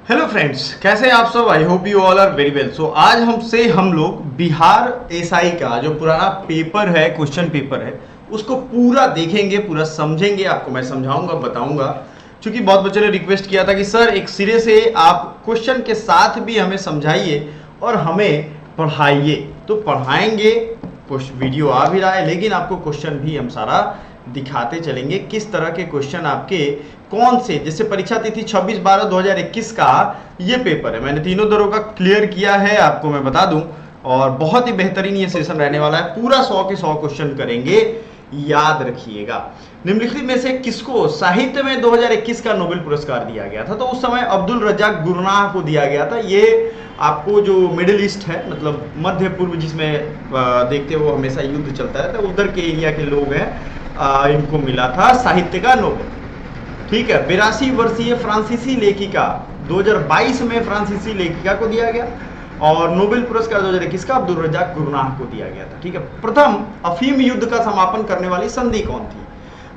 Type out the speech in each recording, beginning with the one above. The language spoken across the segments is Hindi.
हेलो फ्रेंड्स, कैसे हैं आप सब। I hope you all are very well. So आज हम लोग बिहार एसआई का जो पुराना पेपर है, क्वेश्चन पेपर है, उसको पूरा देखेंगे, पूरा समझेंगे। आपको मैं समझाऊंगा, बताऊंगा। क्योंकि बहुत बच्चों ने रिक्वेस्ट किया था कि सर एक सिरे से आप क्वेश्चन के साथ भी हमें समझाइए और हमें पढ़ाइए। तो पढ़ाएंगे, कुछ वीडियो आ भी रहा है, लेकिन आपको क्वेश्चन भी हम सारा दिखाते चलेंगे। किस तरह के क्वेश्चन आपके कौन से, जैसे परीक्षा तिथि 26/12/2021 का ये पेपर है, मैंने तीनों दरों का क्लियर किया है, आपको मैं बता दूं। और बहुत ही बेहतरीन ये सेशन रहने वाला है। पूरा 100 के 100 क्वेश्चन करेंगे, याद रखिएगा। निम्नलिखित में से किसको साहित्य में 2021 का नोबेल पुरस्कार दिया गया था? तो उस समय अब्दुल रज्जाक गुरनाह को दिया गया था। ये आपको जो मिडिल ईस्ट है, मतलब मध्य पूर्व जिसमें देखते हो हमेशा युद्ध चलता रहता है, उधर के एरिया के लोग हैं, इनको मिला था साहित्य का नोबेल। ठीक है। 82 वर्षीय फ्रांसीसी लेखिका 2022 में फ्रांसीसी लेखिका को दिया गया। और नोबेल पुरस्कार 2021 का अब्दुल रज्जाक गुरनाह को दिया गया था। ठीक है। प्रथम अफीम युद्ध का समापन करने वाली संधि कौन थी?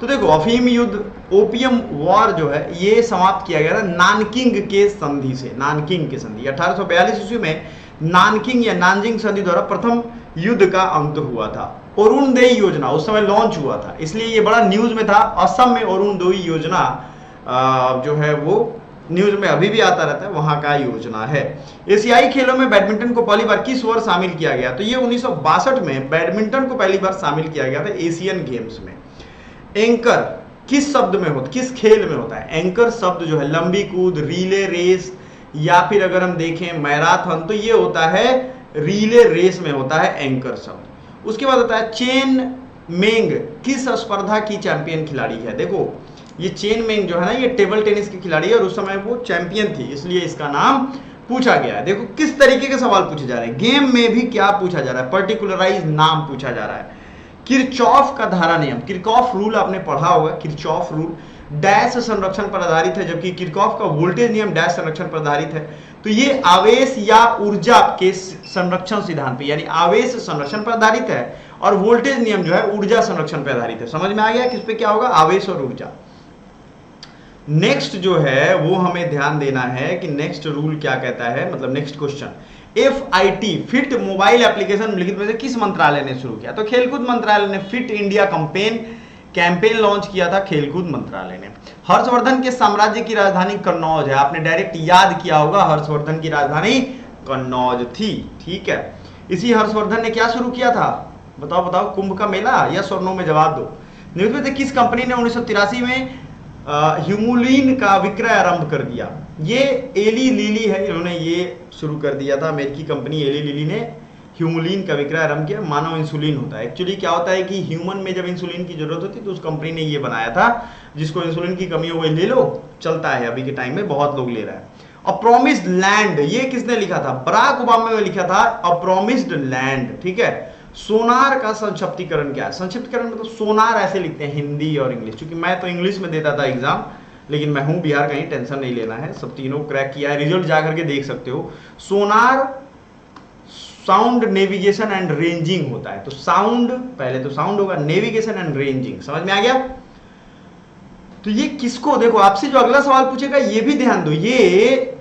तो देखो, अफीम युद्ध, ओपियम वॉर जो है, ये समाप्त किया गया था नानकिंग के संधि से। नानकिंग की संधि 1842 ईस्वी में नानकिंग या नानजिंग संधि द्वारा प्रथम युद्ध का अंत हुआ था। अरुणोदय योजना उस समय लॉन्च हुआ था, इसलिए ये बड़ा न्यूज में था। असम में अरुणोदय योजना जो है वो न्यूज में अभी भी आता रहता है, वहां का योजना है। एशियाई खेलों में बैडमिंटन को पहली बार किस वर्ष शामिल किया गया? तो ये 1962 में बैडमिंटन को पहली बार शामिल किया गया था एशियन गेम्स में। एंकर किस शब्द में होता, किस खेल में होता है? एंकर शब्द जो है लंबी कूद, रिले रेस, या फिर अगर हम देखें मैराथन, तो ये होता है रिले रेस में होता है एंकर शब्द। उसके बाद होता है चेन मेंग किस स्पर्धा की चैंपियन खिलाड़ी है? देखो, ये चेन मेंग जो है ना, ये टेबल टेनिस की खिलाड़ी है और उस समय वो चैंपियन थी, इसलिए इसका नाम पूछा गया है। देखो किस तरीके के सवाल पूछे जा रहे हैं, गेम में भी क्या पूछा जा रहा है, पर्टिकुलराइज नाम पूछा जा रहा है। किरचॉफ का धारा नियम, किरचॉफ रूल आपने पढ़ा होगा। किरचॉफ रूल डैश संरक्षण पर आधारित है, जबकि किरचॉफ का वोल्टेज नियम डैश संरक्षण पर आधारित है। तो ये आवेश या ऊर्जा के संरक्षण सिद्धांत पे, यानी आवेश संरक्षण पर आधारित है, और वोल्टेज नियम जो है ऊर्जा संरक्षण पर आधारित है। समझ में आ गया किस पे क्या होगा? आवेश और ऊर्जा। नेक्स्ट जो है वो हमें ध्यान देना है कि नेक्स्ट रूल क्या कहता है, मतलब next question, FIT fit mobile application निम्नलिखित में से किस मंत्रालय ने शुरू किया? तो खेलकूद मंत्रालय ने फिट इंडिया कैंपेन लॉन्च किया था, खेलकूद मंत्रालय ने। हर्षवर्धन के साम्राज्य की राजधानी कन्नौज है, आपने डायरेक्ट याद किया होगा, हर्षवर्धन की राजधानी कन्नौज थी। ठीक है। इसी हर्षवर्धन ने क्या शुरू किया था? बताओ बताओ, कुंभ का मेला, या स्वर्णों में जवाब दो। निम्नलिखित में से किस कंपनी ने 1983 में ह्यूमुलिन का विक्रय आरंभ कर दिया? ये एली लिली है, इन्होंने ये शुरू कर दिया था। अमेरिकी कंपनी एली लिली ने ह्यूमुलिन का विक्रय आरंभ किया। मानव इंसुलिन होता है। एक्चुअली क्या होता है कि ह्यूमन में जब इंसुलिन की जरूरत होती है तो उस कंपनी ने ये बनाया था, जिसको इंसुलिन की कमी हो गई ले लो, चलता है, अभी के टाइम में बहुत लोग ले रहा है। अप्रोमिस्ड लैंड, ये किसने लिखा था? बराक ओबामा ने लिखा था अप्रोमिस्ड लैंड। ठीक है। सोनार का संक्षिप्तीकरण क्या है? संक्षिप्तीकरण मतलब सोनार ऐसे लिखते हैं हिंदी और इंग्लिश, क्योंकि मैं तो इंग्लिश में देता था एग्जाम, लेकिन मैं हूं बिहार, कहीं टेंशन नहीं लेना है, सब तीनों क्रैक किया है, रिजल्ट जाकर के देख सकते हो। Sonar sound navigation and ranging होता है। तो साउंड, पहले तो साउंड होगा, नेविगेशन एंड रेंजिंग। समझ में आ गया? तो ये किसको, देखो आपसे जो अगला सवाल पूछेगा ये भी ध्यान दो, ये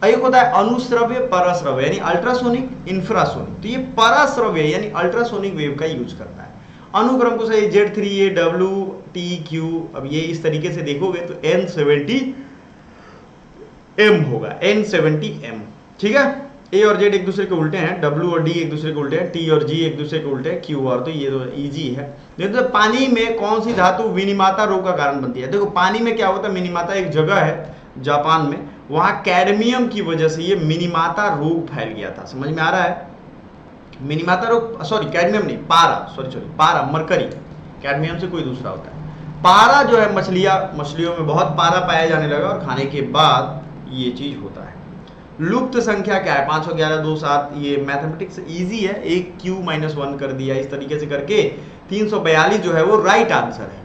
एक होता है अनुश्रव्य परश्रव्य, यानी अल्ट्रासोनिक, इंफ्रासोनिक। तो ये परश्रव्य यानी अल्ट्रासोनिक वेव का यूज करता है। अनुक्रम को सही Z3A WTQ, अब ये इस तरीके से देखोगे तो N70M होगा, N70M। ठीक है। A और Z एक दूसरे के उल्टे हैं, W और D एक दूसरे के उल्टे हैं, T और G एक दूसरे के उल्टे हैं, Q और, तो ये तो इजी है। तो पानी में कौन सी धातु विनिमाता रोग का कारण बनती है? देखो पानी में क्या होता है, मिनिमाता एक जगह है जापान में, वहां कैडमियम की वजह से ये मिनिमाता रोग फैल गया था। समझ में आ रहा है? मिनिमाता रोग, सॉरी कैडमियम नहीं, पारा, सॉरी पारा, मरकरी, कैडमियम से कोई दूसरा होता है। पारा जो है मछलियों में बहुत पारा पाया जाने लगा और खाने के बाद ये चीज होता है। लुप्त संख्या क्या है? 511 2 7। ये मैथमेटिक्स इजी है, एक Q-1 कर दिया, इस तरीके से करके 342 जो है वो राइट आंसर है।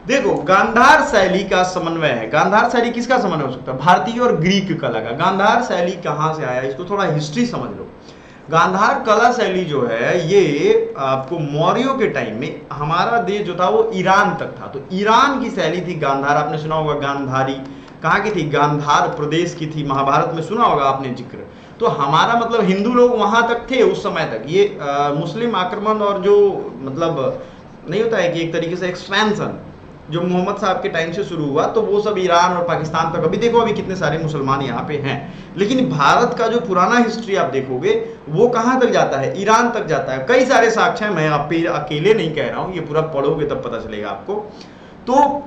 देखो गांधार शैली का समन्वय है। गांधार शैली किसका समन्वय हो सकता है? भारतीय और ग्रीक कला का। गांधार शैली कहां से आया, इसको थोड़ा हिस्ट्री समझ लो। गांधार कला शैली जो है ये आपको मौर्यों के टाइम में, हमारा देश जो था वो ईरान तक था, तो ईरान की शैली थी गांधार। आपने सुना होगा गांधारी, कहाँ की थी, गांधार प्रदेश की थी, महाभारत में सुना होगा आपने जिक्र। तो हमारा मतलब हिंदू लोग वहां तक थे उस समय तक। ये मुस्लिम आक्रमण और जो मतलब नहीं होता है कि एक तरीके से एक्सपेंशन जो मोहम्मद साहब के टाइम से शुरू हुआ, तो वो सब ईरान और पाकिस्तान तक, अभी देखो अभी कितने सारे मुसलमान यहाँ पे हैं। लेकिन भारत का जो पुराना हिस्ट्री आप देखोगे वो कहाँ तक जाता है, ईरान तक जाता है। कई सारे साक्ष्य हैं, मैं आप अकेले नहीं कह रहा हूँ, ये पूरा पढ़ोगे तब पता चलेगा आपको। तो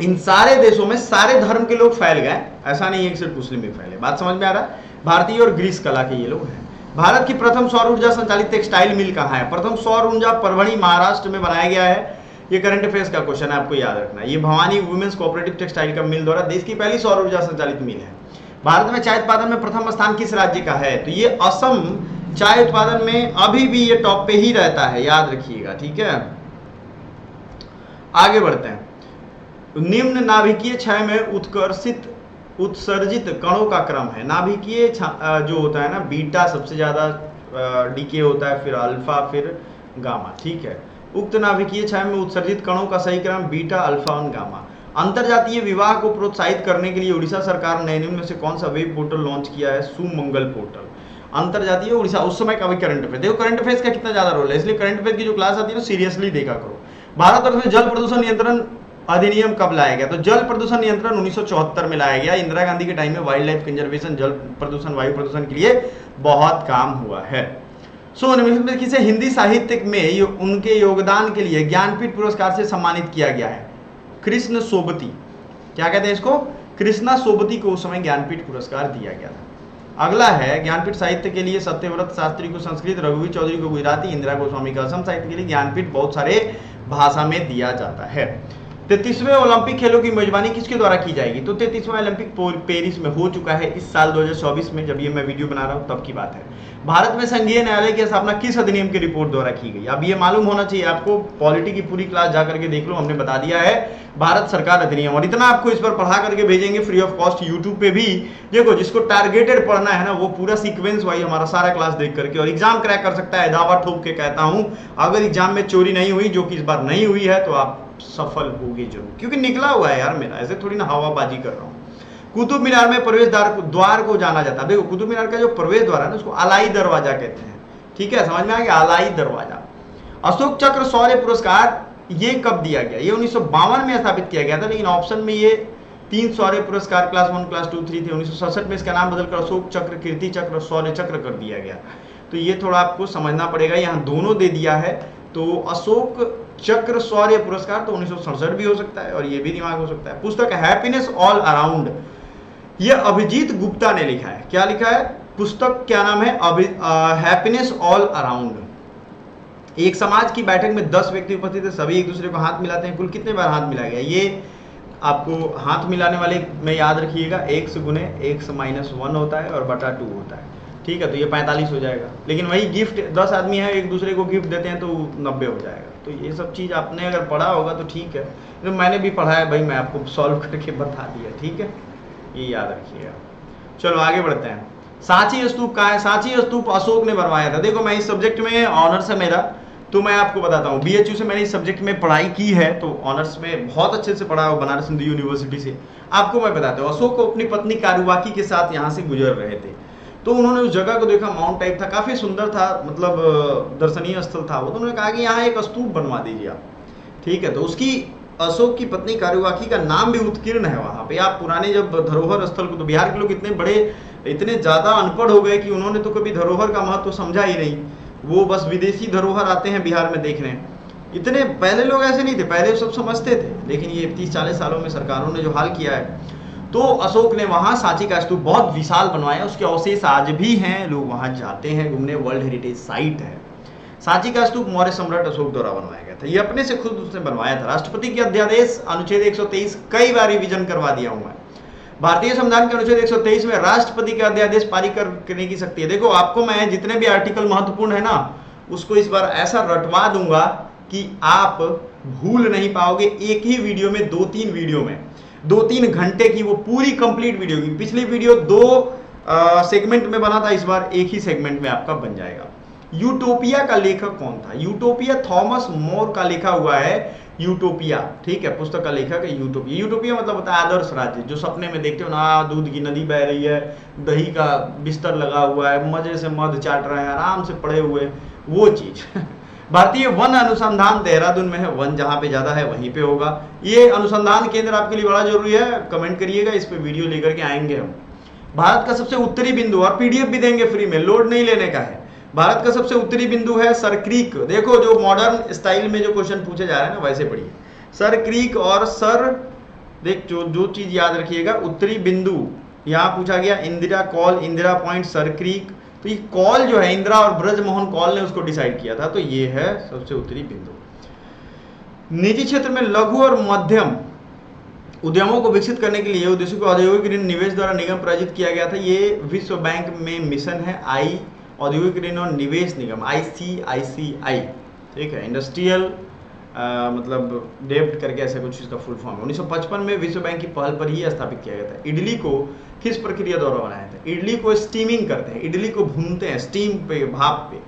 इन सारे देशों में सारे धर्म के लोग फैल गए, ऐसा नहीं है कि सिर्फ मुस्लिम ही फैले। बात समझ में आ रहा है। भारतीय और ग्रीस कला के ये लोग हैं। भारत की प्रथम सौर ऊर्जा संचालित टेक्सटाइल मिल कहाँ है? प्रथम सौर ऊर्जा परभणी महाराष्ट्र में बनाया गया है। ये करंट अफेयर्स का क्वेश्चन है, आपको याद रखना है। ये भवानी वुमेन्स कोऑपरेटिव टेक्सटाइल का मिल द्वारा देश की पहली सौर ऊर्जा संचालित मिल है। भारत में चाय उत्पादन में प्रथम स्थान किस राज्य का है? तो ये असम चाय उत्पादन में अभी भी ये टॉप पे ही रहता है, याद रखिएगा, ठीक है। आगे बढ़ते हैं। निम्न नाभिकीय क्षय में उत्सर्जित कणों का क्रम है। नाभिकीय जो होता है ना, बीटा सबसे ज्यादा डीके होता है, फिर अल्फा, फिर गामा, ठीक है। उक्त नाभिकीय क्षय में उत्सर्जित कणों का सही क्रम बीटा, अल्फा और गामा। अंतरजातीय विवाह को प्रोत्साहित करने के लिए उड़ीसा सरकार ने निम्न में से कौन सा वेब पोर्टल लॉन्च किया है? सुमंगल पोर्टल। अंतरजातीय उड़ीसा, उस समय का भी करंट अफेयर देखो, करंट अफेयर्स का कितना ज्यादा रोल है, इसलिए करंट अफेयर की जो क्लास आती है ना सीरियसली देखा करो। भारतवर्ष में जल प्रदूषण नियंत्रण अधिनियम कब लाया गया? तो जल प्रदूषण नियंत्रण 1974 में लाया गया। इंदिरा गांधी के टाइम में वाइल्ड लाइफ कंजर्वेशन, जल प्रदूषण, वायु प्रदूषण के लिए बहुत काम हुआ है। सो निम्नलिखित में किसे हिंदी साहित्य में उनके योगदान के लिए ज्ञानपीठ पुरस्कार से सम्मानित किया गया है? कृष्ण सोबती। क्या कहते हैं इसको? कृष्णा सोबती को उस समय ज्ञानपीठ पुरस्कार दिया गया था। अगला है ज्ञानपीठ साहित्य के लिए सत्यव्रत शास्त्री को संस्कृत, रघुवीर चौधरी को गुजराती, इंदिरा गोस्वामी का असम साहित्य के लिए ज्ञानपीठ बहुत सारे भाषा में दिया जाता है। 33वें ओलंपिक खेलों की मेजबानी किसके द्वारा की जाएगी? तो 33वां ओलंपिक पेरिस में हो चुका है इस साल 2024 में, जब ये मैं वीडियो बना रहा हूं तब की बात है। भारत में संघीय न्यायालय की स्थापना किस अधिनियम की रिपोर्ट द्वारा की गई? अब ये मालूम होना चाहिए आपको, पॉलिटी की पूरी क्लास जाकर के देख लो, हमने बता दिया है भारत सरकार अधिनियम। और इतना आपको इस पर पढ़ा करके भेजेंगे फ्री ऑफ कॉस्ट यूट्यूब पे भी। देखो जिसको टारगेटेड पढ़ना है ना, वो पूरा सीक्वेंस वाइज हमारा सारा क्लास देख करके और एग्जाम क्रैक कर सकता है। दावा ठोक के कहता हूं, अगर एग्जाम में चोरी नहीं हुई, जो कि इस बार नहीं हुई है, तो आप सफल होगे जरूर, क्योंकि निकला हुआ है यार मेरा, ऐसे थोड़ी ना हवाबाजी कर रहा हूं। कुतुब मीनार में प्रवेश द्वार को जाना जाता है। देखो कुतुब मीनार का जो प्रवेश द्वार है ना, उसको अलाई दरवाजा कहते हैं, ठीक है, समझ में आ गया, अलाई दरवाजा। अशोक चक्र शौर्य पुरस्कार ये कब दिया गया? ये 1952 में स्थापित किया गया था, लेकिन ऑप्शन में ये 3 शौर्य पुरस्कार क्लास 1, क्लास 2, 3 थे। 1967 में इसका नाम बदलकर अशोक चक्र, कीर्ति चक्र और शौर्य चक्र कर दिया गया। तो ये थोड़ा आपको समझना पड़ेगा, यहाँ दोनों दे दिया है। तो अशोक चक्र शौर्य पुरस्कार तो 1967 भी हो सकता है और ये भी दिमाग हो सकता है। पुस्तक हैप्पीनेस ऑल अराउंड, ये अभिजीत गुप्ता ने लिखा है। क्या लिखा है? पुस्तक क्या नाम है? Happiness all around. एक समाज की बैठक में 10 व्यक्ति उपस्थित है, सभी एक दूसरे को हाथ मिलाते हैं। कुल कितने बार हाथ मिलाया गया? ये आपको हाथ मिलाने वाले में याद रखिएगा, 1 से गुने 1 से -1 होता है और बटा 2 होता है, ठीक है। तो ये 45 हो जाएगा। लेकिन वही गिफ्ट 10 आदमी है, एक दूसरे को गिफ्ट देते हैं तो 90 हो जाएगा। तो ये सब चीज़ आपने अगर पढ़ा होगा तो ठीक है, तो मैंने भी पढ़ा है भाई, मैं आपको सॉल्व करके बता दिया, ठीक है, ये याद रखिएगा। चलो आगे बढ़ते हैं। सांची स्तूप कहाँ है? सांची स्तूप अशोक ने बनवाया था। देखो मैं इस सब्जेक्ट में ऑनर्स है मेरा, तो मैं आपको बताता हूँ, BHU से मैंने इस सब्जेक्ट में पढ़ाई की है, तो ऑनर्स में बहुत अच्छे से पढ़ा है, बनारस हिंदू यूनिवर्सिटी से। आपको मैं बताता हूँ, अशोक को अपनी पत्नी कारुबाकी के साथ यहाँ से गुजर रहे थे, तो उन्होंने उस जगह को देखा, माउंट टाइप था, काफी सुंदर था, मतलब दर्शनीय स्थल था वो। तो उन्होंने कहा कि यहाँ एक स्तूप बनवा दीजिए आप, ठीक है। तो उसकी अशोक की पत्नी कारुबाकी का नाम भी उत्कीर्ण है वहां पे। आप पुराने जब धरोहर स्थल को, तो बिहार के लोग इतने ज्यादा अनपढ़ हो गए कि उन्होंने तो कभी धरोहर का महत्व समझा ही नहीं। वो बस विदेशी धरोहर आते हैं बिहार में देखने। इतने पहले लोग ऐसे नहीं थे, पहले सब समझते थे, लेकिन ये 30-40 सालों में सरकारों ने जो हाल किया है, तो अशोक ने वहां सांची का स्तूप बहुत विशाल बनवाया। उसके अवशेष आज भी हैं, लोग वहां जाते हैं घूमने, वर्ल्ड हेरिटेज साइट है। सांची का स्तूप मौर्य सम्राट अशोक द्वारा बनवाया गया था। ये अपने से खुद उसने बनवाया था। राष्ट्रपति के अध्यादेश अनुच्छेद 123 कई बार रिवीजन करवा दिया हूं मैं। भारतीय संविधान के अनुच्छेद 123 में राष्ट्रपति का अध्यादेश पारित करने की शक्ति है। देखो आपको मैं जितने भी आर्टिकल महत्वपूर्ण है ना, उसको इस बार ऐसा रटवा दूंगा कि आप भूल नहीं पाओगे। एक ही वीडियो में 2-3 वीडियो में 2-3 घंटे की वो पूरी कंप्लीट वीडियो की। पिछली वीडियो 2 सेगमेंट में बना था, इस बार एक ही सेगमेंट में आपका बन जाएगा। यूटोपिया का लेखक कौन था? यूटोपिया थॉमस मोर का लिखा हुआ है यूटोपिया, ठीक है, पुस्तक का लेखक है यूटोपिया। यूटोपिया मतलब होता है आदर्श राज्य, जो सपने में देखते हो ना, दूध की नदी बह रही है, दही का बिस्तर लगा हुआ है, मजे से मध चाट रहे हैं, आराम से पड़े हुए, वो चीज। भारतीय वन अनुसंधान देहरादून में है, वन जहां पे ज्यादा है वहीं पे होगा। ये अनुसंधान केंद्र आपके लिए बड़ा जरूरी है, कमेंट करिएगा, इस पे वीडियो लेकर के आएंगे हम। भारत का सबसे उत्तरी बिंदु, और पीडीएफ भी देंगे फ्री में, लोड नहीं लेने का है। भारत का सबसे उत्तरी बिंदु है सर क्रीक। देखो जो मॉडर्न स्टाइल में जो क्वेश्चन पूछे जा रहे हैं ना वैसे पढ़िए, सर क्रीक और सर, देख जो चीज याद रखिएगा, उत्तरी बिंदु यहाँ पूछा गया, Indira call, Indira point, sir creek. तो ये कॉल जो है इंदिरा और ब्रजमोहन कॉल ने उसको डिसाइड किया था, तो ये है सबसे उत्तरी बिंदु। निजी क्षेत्र में लघु और मध्यम उद्यमों को विकसित करने के लिए उद्देश्य को औद्योगिक ऋण निवेश द्वारा निगम प्रायोजित किया गया था। ये विश्व बैंक में मिशन है, आई औद्योगिक ऋण और निवेश निगम, ICICI, ठीक है, इंडस्ट्रियल मतलब डेब्ट करके ऐसा कुछ इसका फुल फॉर्म है। 1955 में विश्व बैंक की पहल पर ही स्थापित किया गया था। इडली को किस प्रक्रिया द्वारा बनाया था? इडली को स्टीमिंग करते हैं, इडली को भूनते हैं स्टीम पे, भाप पे।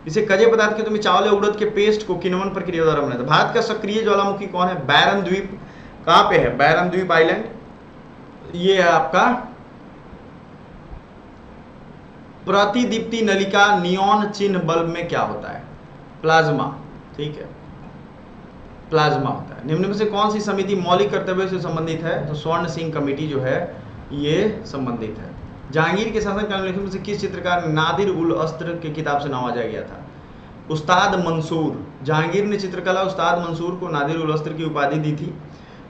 इसे कजे पदार्थ के तुम्हें चावल या उड़द के पेस्ट को किण्वन प्रक्रिया द्वारा बनाया था। भारत का सक्रिय ज्वालामुखी कौन है? बैरन द्वीप। कहां पे है बैरन द्वीप आइलैंड? ये है आपका प्रतिदीप्ति नलिका नियॉन चिन्ह बल्ब में क्या होता है? प्लाज्मा, ठीक है, प्लाज्मा होता है। निम्न में से कौन सी समिति मौलिक कर्तव्यों से संबंधित है? तो स्वर्ण सिंह कमेटी जो है ये संबंधित है। जहांगीर के शासनकाल में से किस चित्रकार नादिर उल अस्त्र की किताब से नवाजा गया था? उस्ताद मंसूर। जहांगीर ने चित्रकला उस्ताद मंसूर को नादिर उल अस्त्र की उपाधि दी थी।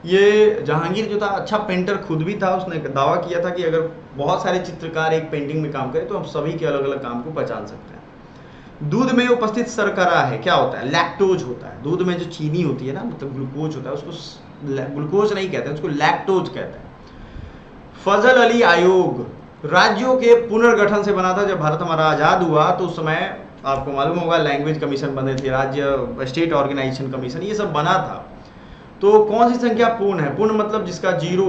ये जहांगीर जो था अच्छा पेंटर खुद भी था, उसने दावा किया था कि अगर बहुत सारे चित्रकार एक पेंटिंग में काम करें तो हम सभी के अलग अलग काम को पहचान सकते हैं। दूध में उपस्थित शर्करा है, क्या होता है? लैक्टोज होता है। दूध में जो चीनी होती है ना, मतलब ग्लूकोज होता है, उसको ग्लूकोज नहीं कहते, उसको लैक्टोज कहते हैं। फजल अली आयोग राज्यों के पुनर्गठन से बना था। जब भारत हमारा आजाद हुआ तो उस समय आपको मालूम होगा लैंग्वेज कमीशन बने थे, राज्य स्टेट ऑर्गेनाइजेशन कमीशन, ये सब बना था। तो कौन सी संख्या पूर्ण है? पूर्ण मतलब जिसका जीरो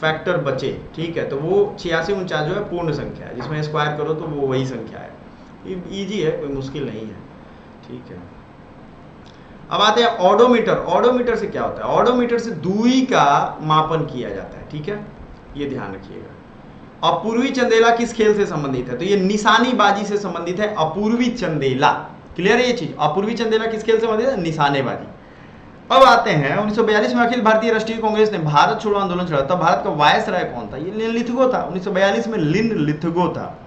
फैक्टर बचे, ठीक है, तो वो 86 49 जो है पूर्ण संख्या है, जिसमें स्क्वायर करो तो वो वही संख्या है। इजी है, कोई मुश्किल नहीं है, ठीक है। अब आते हैं ऑडोमीटर। ऑडोमीटर से क्या होता है? ऑडोमीटर से दूरी का मापन किया जाता है, ठीक है, ये ध्यान रखिएगा। अपूर्वी चंदेला किस खेल से संबंधित है? तो ये निशानेबाजी से संबंधित है, अपूर्वी चंदेला। क्लियर है ये चीज? अपूर्वी चंदेला किस खेल से संबंधित है? निशानेबाजी। अब आते हैं 1942 में अखिल भारतीय राष्ट्रीय कांग्रेस ने भारत छोड़ो आंदोलन छेड़ा, तब भारत का वायसराय कौन था? ये लिन लिथगो था। 1942 में लिन लिथगो था।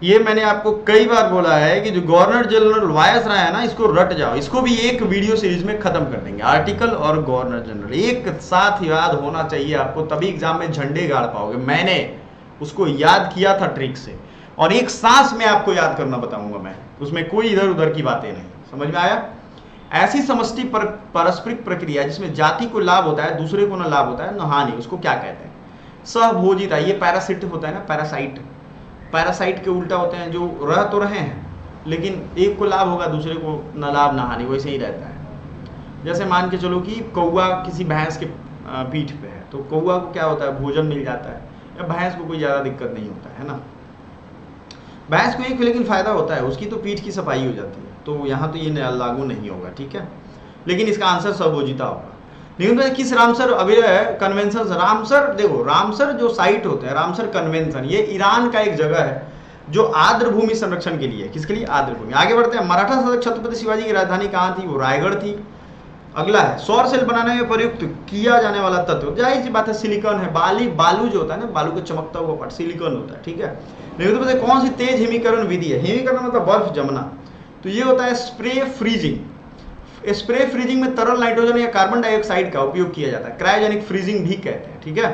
ये मैंने आपको कई बार बोला है कि जो गवर्नर जनरल वायसराय है ना, इसको रट जाओ, इसको भी एक वीडियो सीरीज में खत्म कर देंगे। आर्टिकल और गवर्नर जनरल एक साथ याद होना चाहिए आपको, तभी एग्जाम में झंडे गाड़ पाओगे। मैंने उसको याद किया था ट्रिक से, और एक सांस में आपको याद करना बताऊंगा मैं, उसमें कोई इधर उधर की बातें नहीं। समझ में आया? ऐसी समष्टि पारस्परिक प्रक्रिया जिसमें जाति को लाभ होता है, दूसरे को न लाभ होता है, न हानि, उसको क्या कहते हैं? सहभोजिता। ये पैरासिट होता है ना, पैरासाइट। पैरासाइट के उल्टा होते हैं, जो रह तो रहे हैं लेकिन एक को लाभ होगा, दूसरे को न लाभ न हानि, वैसे ही रहता है। जैसे मान के चलो कि कौवा किसी भैंस के पीठ पे है, तो कौवा को क्या होता है? भोजन मिल जाता है, या भैंस को कोई ज्यादा दिक्कत नहीं होता है ना। भैंस को एक लेकिन फायदा होता है, उसकी तो पीठ की सफाई हो जाती है, तो यहाँ तो ये लागू नहीं होगा, ठीक है, लेकिन इसका आंसर सहभोजिता होगा। लेकिन तो किस रामसर अभिनय कन्वेंशन? रामसर, देखो रामसर जो साइट होते हैं, रामसर कन्वेंशन, ये ईरान का एक जगह है जो आर्द्र भूमि संरक्षण के लिए। किसके लिए? आर्द्र भूमि। आगे बढ़ते हैं। मराठा शासक छत्रपति शिवाजी की राजधानी कहाँ थी? वो रायगढ़ थी। अगला है सौर सेल बनाने में प्रयुक्त किया जाने वाला तत्व, जाहिर सी बात है सिलिकॉन है। बालू जो होता है ना, बालू का चमकता हुआ पार्ट सिलिकॉन होता है, ठीक है। लेकिन तो कौन सी तेज हिमीकरण विधि है? हिमीकरण मतलब बर्फ जमना, तो ये होता है स्प्रे फ्रीजिंग। स्प्रे फ्रीजिंग में तरल नाइट्रोजन या कार्बन डाइऑक्साइड का उपयोग किया जाता है, क्रायोजेनिक फ्रीजिंग भी कहते हैं, ठीक है।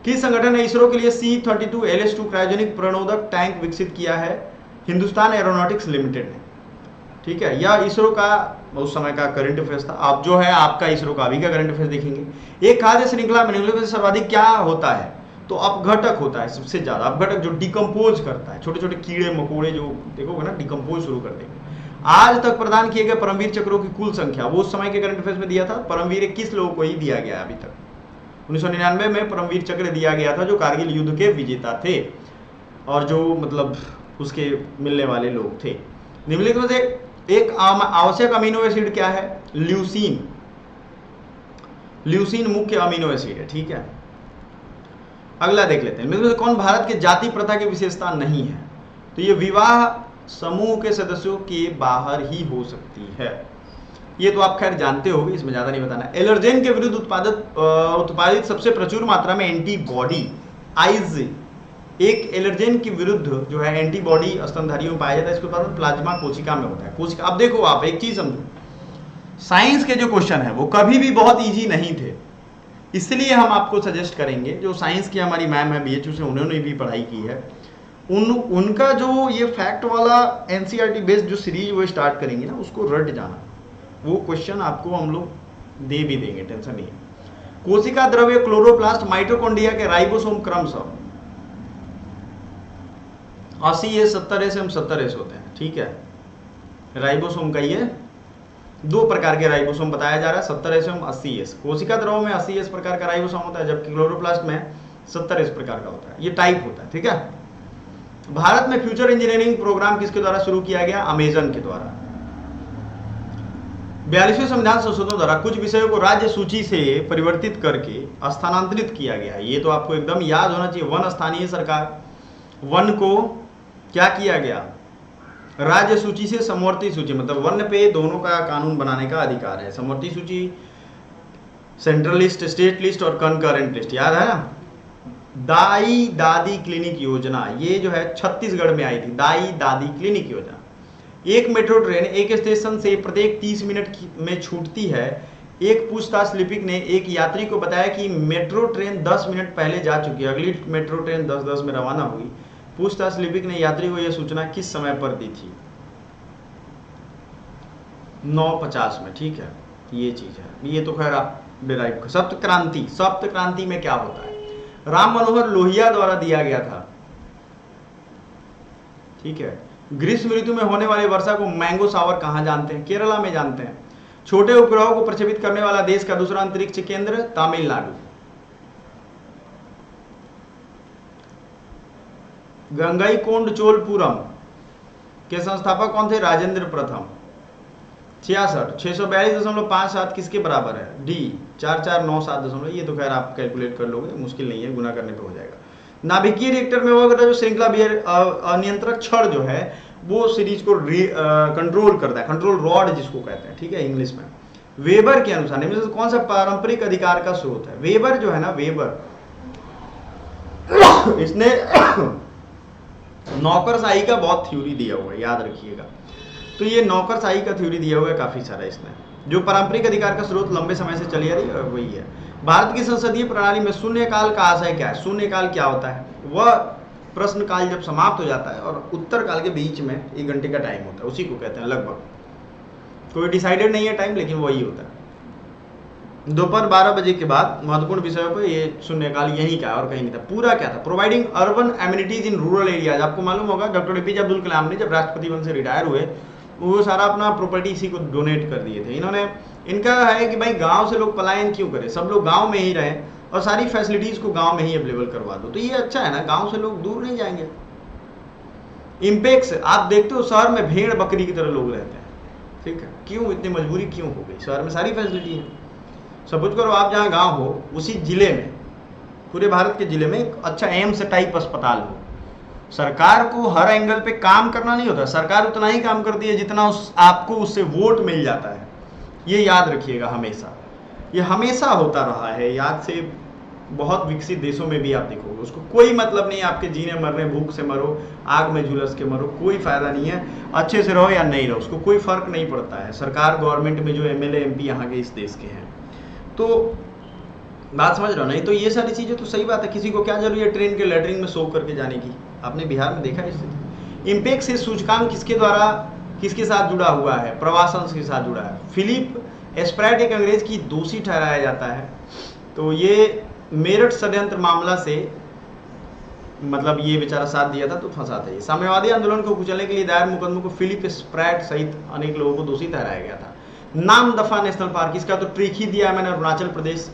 किस संगठन ने इसरो के लिए C-32 LS-2 क्रायोजेनिक प्रणोदक टैंक विकसित किया है? हिंदुस्तान एरोनॉटिक्स लिमिटेड ने, ठीक है। यह इसरो का उस समय का करंट अफेयर्स था। अब जो है आपका इसरो का अभी का करंट अफेयर्स देखेंगे। एक खाद्य श्रृंखला में निम्नलिखित में से सर्वाधिक क्या होता है? तो अपघटक होता है सबसे ज्यादा। अपघटक जो डिकम्पोज करता है, छोटे छोटे कीड़े मकोड़े जो देखोगे ना, डिकम्पोज शुरू कर देंगे। आज तक प्रदान किए गए परमवीर चक्रों की कुल संख्या, वो उस समय के करंट अफेयर्स में दिया था। परमवीर किस लोगों को ही दिया गया अभी तक? 1999 में परमवीर चक्र दिया गया था जो कारगिल युद्ध के विजेता थे, और जो मतलब उसके मिलने वाले लोग थे। निम्नलिखित में से एक आवश्यक अमीनो एसिड क्या है? ल्यूसीन। ल्यूसीन मुख्य अमीनो एसिड है, ठीक है। अगला देख लेते हैं, इनमें से कौन भारत के जाति प्रथा की विशेषता नहीं है? तो ये विवाह समूह के सदस्यों के बाहर ही हो सकती है। ये तो आप खैर जानते होंगे, इसमें ज्यादा नहीं बताना। एलर्जेन के विरुद्ध उत्पादित सबसे प्रचुर मात्रा में एंटीबॉडी आइज, एक एलर्जेन के विरुद्ध जो है एंटीबॉडी स्तनधारियों में पाया जाता है। इसके उत्पादन प्लाज्मा कोशिका में होता है। कोशिका, अब देखो आप एक चीज समझो, साइंस के जो क्वेश्चन है वो कभी भी बहुत इजी नहीं थे, इसलिए हम आपको सजेस्ट करेंगे, जो साइंस की हमारी मैम है बीएचयू से, उन्होंने भी पढ़ाई की है, उनका जो ये फैक्ट वाला एनसीईआरटी बेस्ड जो सीरीज वो स्टार्ट करेंगे ना, उसको रट जाना, वो क्वेश्चन आपको हम लोग दे भी देंगे, टेंशन नहीं है। कोशिका द्रव्य, क्लोरोप्लास्ट, माइटोकॉन्ड्रिया के राइबोसोम क्रमशः 80S 70S एवं 70S होते हैं, ठीक है। राइबोसोम का ये दो प्रकार के राइबोसोम बताया जा रहा है, 70S एवं 80S। कोशिका द्रव में 80S प्रकार का राइबोसोम होता है, जबकि क्लोरोप्लास्ट में 70S प्रकार का होता है। ये टाइप होता है, ठीक है। भारत में फ्यूचर इंजीनियरिंग प्रोग्राम किसके द्वारा शुरू किया गया? अमेजन के द्वारा। 42वें संविधान संशोधन द्वारा कुछ विषयों को राज्य सूची से परिवर्तित करके स्थानांतरित किया गया है। ये तो आपको एकदम याद होना चाहिए। वन स्थानीय सरकार, वन को क्या किया गया? राज्य सूची से समवर्ती सूची, मतलब वन पे दोनों का कानून बनाने का अधिकार है। समवर्ती सूची, सेंट्रल लिस्ट, स्टेट लिस्ट और कंकरेंट लिस्ट, याद है ना। दाई दादी क्लिनिक योजना, ये जो है छत्तीसगढ़ में आई थी, दाई दादी क्लिनिक योजना। एक मेट्रो ट्रेन एक स्टेशन से प्रत्येक 30 मिनट में छूटती है। एक पूछताछ लिपिक ने एक यात्री को बताया कि मेट्रो ट्रेन 10 मिनट पहले जा चुकी है, अगली मेट्रो ट्रेन 10:10 में रवाना हुई। पूछताछ लिपिक ने यात्री को यह सूचना किस समय पर दी थी? 9:50 में, ठीक है। ये चीज है, ये तो खैर आप डिराइव। सप्त क्रांति, सप्त क्रांति में क्या होता है? राम मनोहर लोहिया द्वारा दिया गया था, ठीक है। ग्रीष्म ऋतु में होने वाली वर्षा को मैंगो सावर कहां जानते हैं? केरला में जानते हैं। छोटे उपग्रहों को प्रक्षेपित करने वाला देश का दूसरा अंतरिक्ष केंद्र? तमिलनाडु। गंगईकोंड-चोलपुरम के संस्थापक कौन थे? राजेंद्र प्रथम। 66 642.57 किसके बराबर है? डी 4497. ये तो खैर आप कैलकुलेट कर लोगे, मुश्किल नहीं है, गुना करने पे हो जाएगा। नाभिकीय रिएक्टर में वो जो श्रृंखला अनियंत्रक छड़ जो है वो सीरीज को कंट्रोल करता है, कंट्रोल रॉड जिसको कहते हैं, ठीक है, इंग्लिश में। वेबर के अनुसार इनमें से कौन सा पारंपरिक अधिकार का स्रोत है? वेबर जो है ना, वेबर, इसने नौकरशाही का बहुत थ्योरी दिया हुआ है, याद रखिएगा। तो ये नौकरशाही का थ्योरी दिया हुआ है काफी सारा इसने। जो पारंपरिक अधिकार का स्रोत लंबे समय से चली आ रही है वही है। भारत की संसदीय प्रणाली में शून्यकाल का आशय क्या है? शून्यकाल क्या होता है? वह प्रश्नकाल जब समाप्त हो जाता है और उत्तर काल के बीच में 1 घंटे का टाइम होता है, उसी को कहते हैं लगभग। कोई डिसाइडेड नहीं है टाइम, लेकिन वही होता है। दोपहर 12 बजे के बाद महत्वपूर्ण विषयों पर ये शून्यकाल यही का और कहीं नहीं था। पूरा क्या था? Providing urban amenities in rural areas. आपको मालूम होगा डॉक्टर एपीजे अब्दुल कलाम ने जब राष्ट्रपति वन से रिटायर हुए, वो सारा अपना प्रॉपर्टी इसी को डोनेट कर दिए थे इन्होंने। इनका है कि भाई गांव से लोग पलायन क्यों करें, सब लोग गांव में ही रहें और सारी फैसिलिटीज को गांव में ही अवेलेबल करवा दो। तो ये अच्छा है ना, गांव से लोग दूर नहीं जाएंगे। इम्पेक्स, आप देखते हो शहर में भेड़ बकरी की तरह लोग रहते हैं, ठीक है। क्यों? इतनी मजबूरी क्यों हो गई? शहर में सारी फैसिलिटी है। सपोज करो आप जहाँ गाँव हो उसी जिले में, पूरे भारत के जिले में एक अच्छा एम्स टाइप अस्पताल हो। सरकार को हर एंगल पे काम करना नहीं होता, सरकार उतना ही काम करती है जितना आपको उससे वोट मिल जाता है। ये याद रखिएगा हमेशा, ये हमेशा होता रहा है, याद से। बहुत विकसित देशों में भी आप देखोगे, उसको कोई मतलब नहीं है आपके जीने मरने, भूख से मरो, आग में झुलस के मरो, कोई फायदा नहीं है। अच्छे से रहो या नहीं रहो, उसको कोई फर्क नहीं पड़ता है। सरकार, गवर्नमेंट में जो एमएलए एमपी यहाँ के इस देश के हैं, तो बात समझ रहे हो? नहीं तो ये सारी चीजें तो सही बात है, किसी को क्या जरूरी है ट्रेन के लेटरिन में सो करके जाने की? आपने बिहार में देखा स्थिति। इम्पेक्ट से सूचकांक किसके द्वारा, किसके साथ जुड़ा हुआ है? प्रवासन के साथ जुड़ा है। फिलिप एस्प्रैट एक अंग्रेज की दोषी ठहराया जाता है। तो ये मेरठ षड्यंत्र मामला से, मतलब ये बेचारा साथ दिया था तो फंसा था। ये साम्यवादी आंदोलन को कुचलने के लिए दायर मुकदमों को फिलिप एस्प्रैट सहित अनेक लोगों को दोषी ठहराया गया था। नामदफा नेशनल पार्क, इसका तो ट्रिक ही दिया है मैंने, अरुणाचल प्रदेश।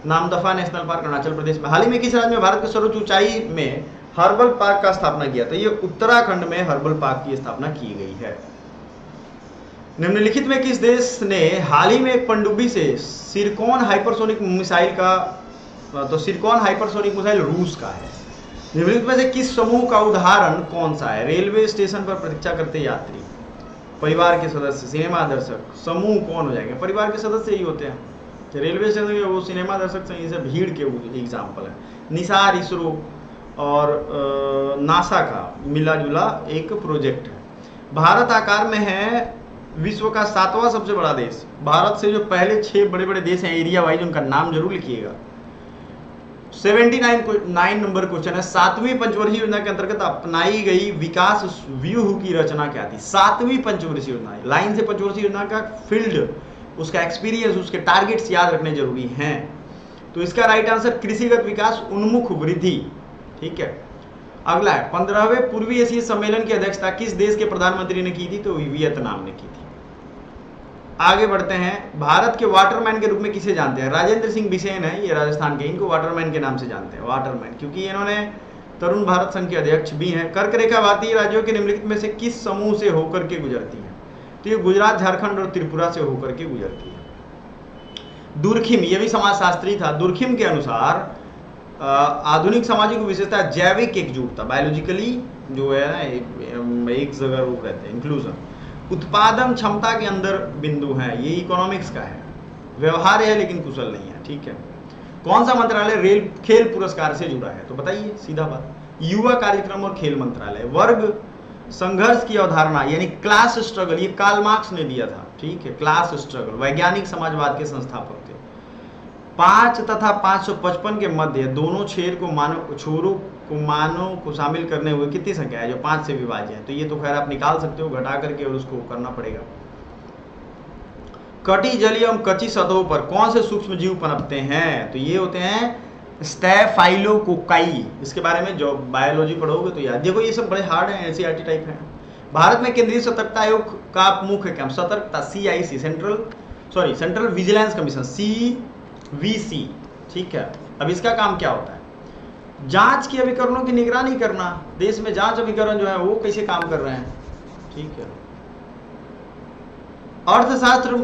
नामदफा नेशनल पार्क अरुणाचल प्रदेश में। हाल ही में किस राज्य में भारत के सर्वोच्च ऊंचाई में हर्बल पार्क का स्थापना किया? तो ये उत्तराखंड में हर्बल पार्क की स्थापना की गई है। निम्नलिखित में किस देश ने हाल ही में एक पनडुब्बी से सिरकॉन हाइपरसोनिक मिसाइल का, तो सिरकॉन हाइपरसोनिक मिसाइल रूस का है। निम्नलिखित में से किस समूह का उदाहरण कौन सा है? रेलवे स्टेशन पर प्रतीक्षा करते यात्री, परिवार के सदस्य, सिनेमा दर्शक। समूह कौन हो जाएंगे? परिवार के सदस्य ही होते हैं। रेलवे स्टेशन के वो सिनेमा दर्शक से इसे भीड़ के एग्जाम्पल है। निसार, इसरो और नासा का मिला जुला एक प्रोजेक्ट है। भारत आकार में है विश्व का 7वां सबसे बड़ा देश। भारत से जो पहले 6 बड़े बड़े देश हैं एरिया वाइज, उनका नाम जरूर लिखिएगा। 79 नंबर क्वेश्चन है, 7वीं पंचवर्षीय योजना के अंतर्गत अपनाई गई विकास व्यूह की रचना क्या थी? 7वीं पंचवर्षीय योजना, लाइन से पंचवर्षीय योजना का फील्ड, उसका एक्सपीरियंस, उसके टारगेट्स याद रखने जरूरी हैं। तो इसका राइट आंसर कृषिगत विकास उन्मुख वृद्धि। ठीक है, अगला है 15वें पूर्वी एशिया सम्मेलन की अध्यक्षता किस देश के प्रधानमंत्री ने की थी? तो वियतनाम ने की थी। आगे बढ़ते हैं, भारत के वाटरमैन के रूप में किसे जानते हैं? राजेंद्र सिंह बिसेन है, ये राजस्थान के, इनको वाटरमैन के नाम से जानते हैं, वाटरमैन, क्योंकि इन्होंने तरुण भारत संघ के अध्यक्ष भी हैं। कर्क रेखा भारतीय राज्यों के निम्नलिखित में से किस समूह से होकर के गुजरती है? तो ये गुजरात, झारखंड और त्रिपुरा से होकर के गुजरती है। दुर्खिम, ये भी समाजशास्त्री था। दुर्खिम के अनुसार आधुनिक सामाजिक विशेषता जैविक एकजुटता, बायोलॉजिकली जो है ना एक जगह रूप रहते हैं, इंक्लूजन। उत्पादन क्षमता के अंदर बिंदु है, ये इकोनॉमिक्स का है। व्यवहार है लेकिन कुशल नहीं है। ठीक है, कौन सा मंत्रालय रेल खेल पुरस्कार से जुड़ा है? तो बताइए, सीधा बात, युवा कार्यक्रम और खेल मंत्रालय। वर्ग संघर्ष की अवधारणा यानी क्लास स्ट्रगल, ये कार्ल मार्क्स ने दिया था। ठीक है, क्लास स्ट्रगल वैज्ञानिक समाजवाद के संस्थापक थे। 5 तथा 555 के मध्य दोनों छोरों को मानव को शामिल करने हुए कितनी संख्या है जो 5 से विभाज्य है? तो ये तो खैर आप निकाल सकते हो घटा करके, और उसको करना पड़ेगा। कटी जलीय एवं कच्ची सतहों पर कौन से सूक्ष्म जीव पनपते हैं? तो ये होते हैं स्टैफाइलोकोकाई। इसके बारे में जो बायोलॉजी पढ़ोगे तो याद, देखो ये सब बड़े हार्ड हैं, एनसीईआरटी टाइप हैं। भारत में केंद्रीय सतर्कता आयोग का मुख्य क्या? सतर्कता, CIC, central vigilance commission, CVC। ठीक है, अब इसका काम क्या होता है? जांच की अभिकरणों की निगरानी करना। देश में जांच अभिकरण जो है वो कैसे काम कर रहे हैं। ठीक है, अर्थशास्त्र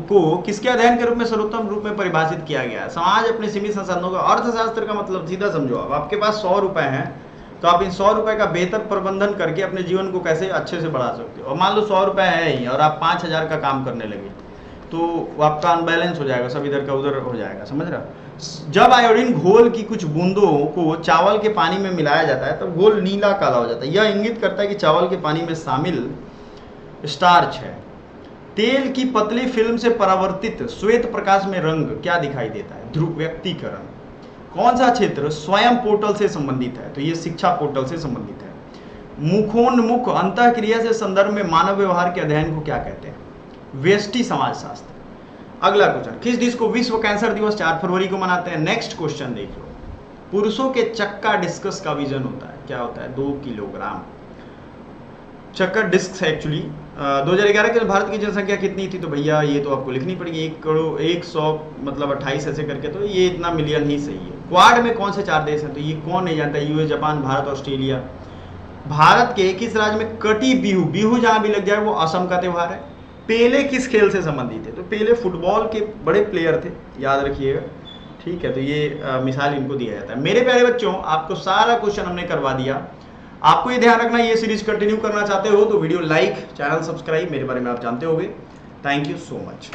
को किसके अध्ययन के रूप में सर्वोत्तम रूप में परिभाषित किया गया है? समाज अपने सीमित संसाधनों का, अर्थशास्त्र का मतलब सीधा समझो, अब आपके पास 100 रुपए हैं तो आप इन 100 रुपए का बेहतर प्रबंधन करके अपने जीवन को कैसे अच्छे से बढ़ा सकते हो। और मान लो 100 रुपए है ही और आप 5000 का काम करने लगे तो आपका अनबैलेंस हो जाएगा, सब इधर का उधर हो जाएगा। समझ रहे हो? जब आयोडीन घोल की कुछ बूंदों को चावल के पानी में मिलाया जाता है तब घोल नीला काला हो जाता है। यह इंगित करता है कि चावल के पानी में शामिल स्टार्च है। तेल की पतली फिल्म से परावर्तित श्वेत प्रकाश में रंग क्या दिखाई देता है? ध्रुव व्यक्तीकरण। कौन सा क्षेत्र स्वयं पोर्टल से संबंधित है? तो ये शिक्षा पोर्टल से संबंधित है। मुखोन्मुख अंतःक्रिया से संदर्भ में मानव व्यवहार के अध्ययन को क्या कहते हैं? व्यष्टि समाजशास्त्र। अगला क्वेश्चन, किस डिश को विश्व कैंसर दिवस 4 फरवरी को मनाते हैं? नेक्स्ट क्वेश्चन देख लो। पुरुषों के चक्का डिस्कस का वजन होता है, क्या होता है? 2 किलोग्राम। चक्का डिस्क एक्चुअली 2011 के भारत की जनसंख्या कितनी थी? तो भैया ये तो आपको लिखनी पड़ेगी, 1 करोड़ 100 मतलब 28 ऐसे करके, तो ये इतना मिलियन ही सही है। क्वाड में कौन से 4 देश हैं? तो ये कौन नहीं जानता? US, Japan, Bharat, Australia. Bharat के किस राज्य में कटी बिहू, बिहू जहां भी लग जाए वो असम का त्योहार है। पेले किस खेल से संबंधित है? तो पेले फुटबॉल के बड़े प्लेयर थे, याद रखिएगा। ठीक है, तो ये मिसाल इनको दिया जाता है। मेरे प्यारे बच्चों, आपको सारा क्वेश्चन हमने करवा दिया। आपको ये ध्यान रखना, ये सीरीज कंटिन्यू करना चाहते हो तो वीडियो लाइक, चैनल सब्सक्राइब, मेरे बारे में आप जानते होंगे। Thank you so much.